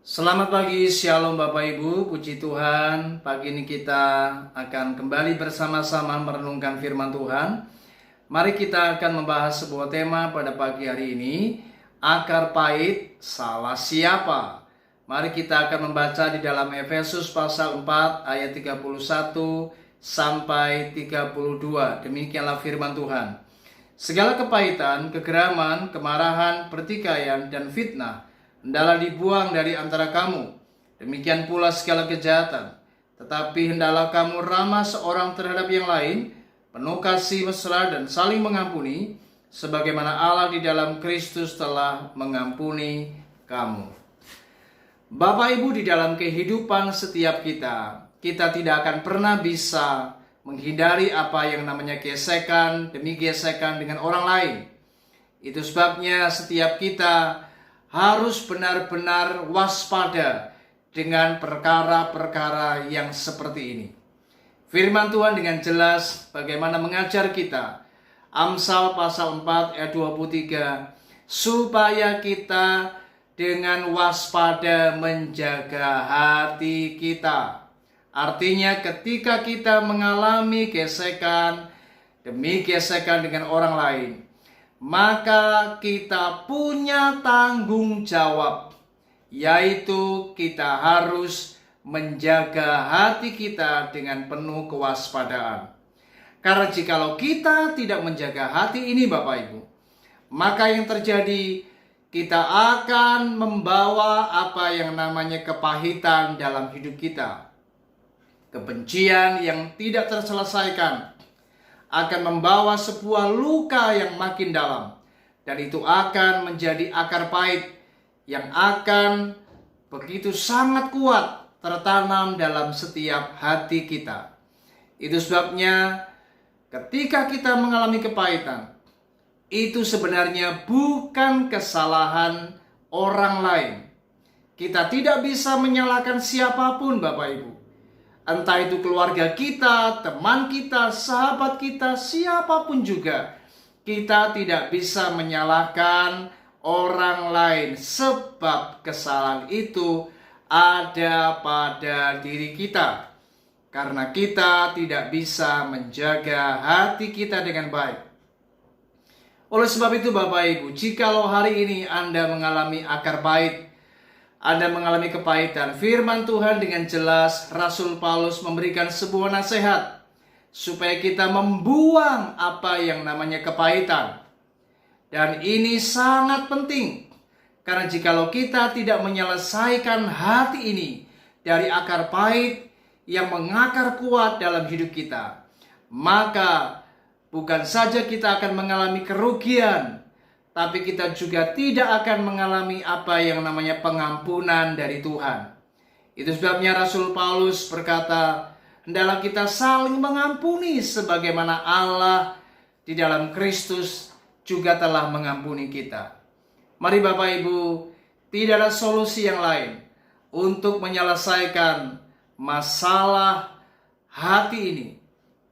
Selamat pagi, Shalom Bapak Ibu, puji Tuhan. Pagi ini kita akan kembali bersama-sama merenungkan firman Tuhan. Mari kita akan membahas sebuah tema pada pagi hari ini, akar pahit salah siapa? Mari kita akan membaca di dalam Efesus pasal 4 ayat 31 sampai 32. Demikianlah firman Tuhan. Segala kepahitan, kegeraman, kemarahan, pertikaian, dan fitnah hendaklah dibuang dari antara kamu. Demikian pula segala kejahatan. Tetapi hendaklah kamu ramah seorang terhadap yang lain, penuh kasih mesra dan saling mengampuni, sebagaimana Allah di dalam Kristus telah mengampuni kamu. Bapak Ibu, di dalam kehidupan setiap kita tidak akan pernah bisa menghindari apa yang namanya gesekan demi gesekan dengan orang lain. Itu sebabnya setiap kita harus benar-benar waspada dengan perkara-perkara yang seperti ini. Firman Tuhan dengan jelas bagaimana mengajar kita. Amsal pasal 4 ayat 23, supaya kita dengan waspada menjaga hati kita. Artinya ketika kita mengalami gesekan demi gesekan dengan orang lain, maka kita punya tanggung jawab, yaitu kita harus menjaga hati kita dengan penuh kewaspadaan. Karena jikalau kita tidak menjaga hati ini Bapak Ibu, maka yang terjadi, kita akan membawa apa yang namanya kepahitan dalam hidup kita. Kebencian yang tidak terselesaikan akan membawa sebuah luka yang makin dalam, dan itu akan menjadi akar pahit yang akan begitu sangat kuat tertanam dalam setiap hati kita. Itu sebabnya ketika kita mengalami kepahitan, itu sebenarnya bukan kesalahan orang lain. Kita tidak bisa menyalahkan siapapun Bapak Ibu. Entah itu keluarga kita, teman kita, sahabat kita, siapapun juga. Kita tidak bisa menyalahkan orang lain, sebab kesalahan itu ada pada diri kita. Karena kita tidak bisa menjaga hati kita dengan baik. Oleh sebab itu Bapak Ibu, jikalau hari ini Anda mengalami akar pahit, Anda mengalami kepahitan, firman Tuhan dengan jelas Rasul Paulus memberikan sebuah nasihat supaya kita membuang apa yang namanya kepahitan. Dan ini sangat penting, karena jikalau kita tidak menyelesaikan hati ini dari akar pahit yang mengakar kuat dalam hidup kita, maka bukan saja kita akan mengalami kerugian, tapi kita juga tidak akan mengalami apa yang namanya pengampunan dari Tuhan. Itu sebabnya Rasul Paulus berkata, hendaklah kita saling mengampuni sebagaimana Allah di dalam Kristus juga telah mengampuni kita. Mari Bapak Ibu, tidak ada solusi yang lain untuk menyelesaikan masalah hati ini.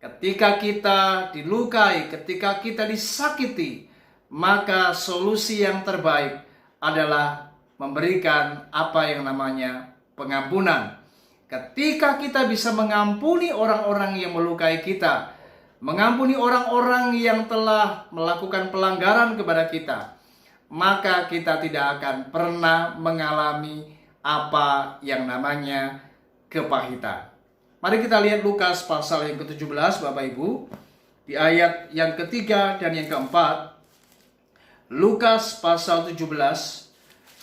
Ketika kita dilukai, ketika kita disakiti, maka solusi yang terbaik adalah memberikan apa yang namanya pengampunan. Ketika kita bisa mengampuni orang-orang yang melukai kita, mengampuni orang-orang yang telah melakukan pelanggaran kepada kita, maka kita tidak akan pernah mengalami apa yang namanya kepahitan. Mari kita lihat Lukas pasal yang ke-17 Bapak Ibu, di ayat yang ketiga dan yang keempat. Lukas pasal 17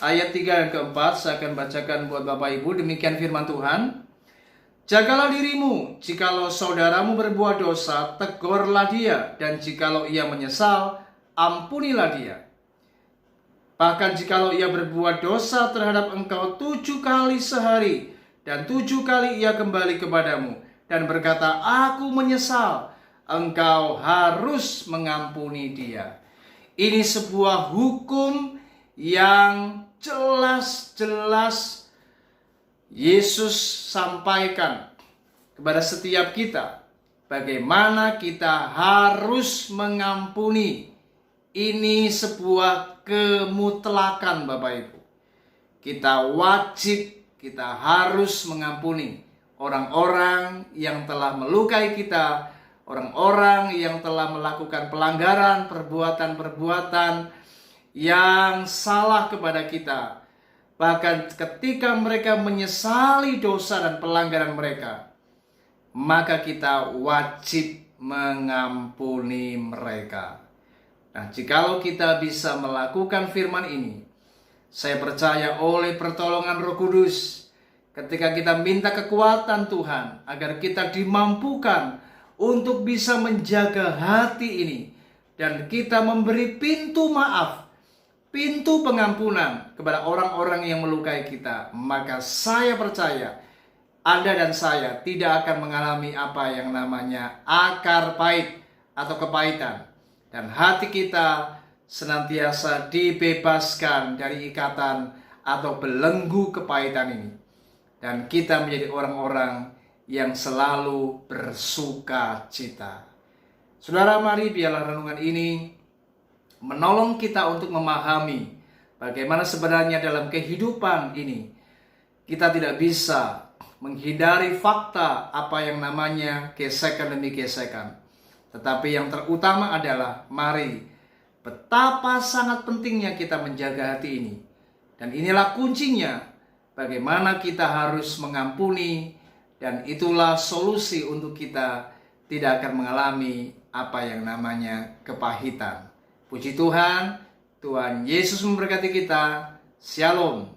ayat 3 dan keempat, saya akan bacakan buat Bapak Ibu. Demikian firman Tuhan. Jagalah dirimu, jikalau saudaramu berbuat dosa, tegurlah dia, dan jikalau ia menyesal, ampunilah dia. Bahkan jikalau ia berbuat dosa terhadap engkau 7 kali sehari, dan 7 kali ia kembali kepadamu dan berkata, aku menyesal, engkau harus mengampuni dia. Ini sebuah hukum yang jelas-jelas Yesus sampaikan kepada setiap kita. Bagaimana kita harus mengampuni. Ini sebuah kemutlakan Bapak Ibu. kita wajib, kita harus mengampuni orang-orang yang telah melukai kita, orang-orang yang telah melakukan pelanggaran, perbuatan-perbuatan yang salah kepada kita. Bahkan ketika mereka menyesali dosa dan pelanggaran mereka, maka kita wajib mengampuni mereka. Nah, jikalau kita bisa melakukan firman ini, saya percaya oleh pertolongan Roh Kudus, ketika kita minta kekuatan Tuhan agar kita dimampukan untuk bisa menjaga hati ini, dan kita memberi pintu maaf, pintu pengampunan kepada orang-orang yang melukai kita, maka saya percaya Anda dan saya tidak akan mengalami apa yang namanya akar pahit atau kepahitan, dan hati kita senantiasa dibebaskan dari ikatan atau belenggu kepahitan ini, dan kita menjadi orang-orang yang selalu bersuka cita. Saudara, mari biarlah renungan ini menolong kita untuk memahami bagaimana sebenarnya dalam kehidupan ini kita tidak bisa menghindari fakta apa yang namanya gesekan demi gesekan. Tetapi yang terutama adalah mari betapa sangat pentingnya kita menjaga hati ini. Dan inilah kuncinya bagaimana kita harus mengampuni, dan itulah solusi untuk kita tidak akan mengalami apa yang namanya kepahitan. Puji Tuhan, Tuhan Yesus memberkati kita. Shalom.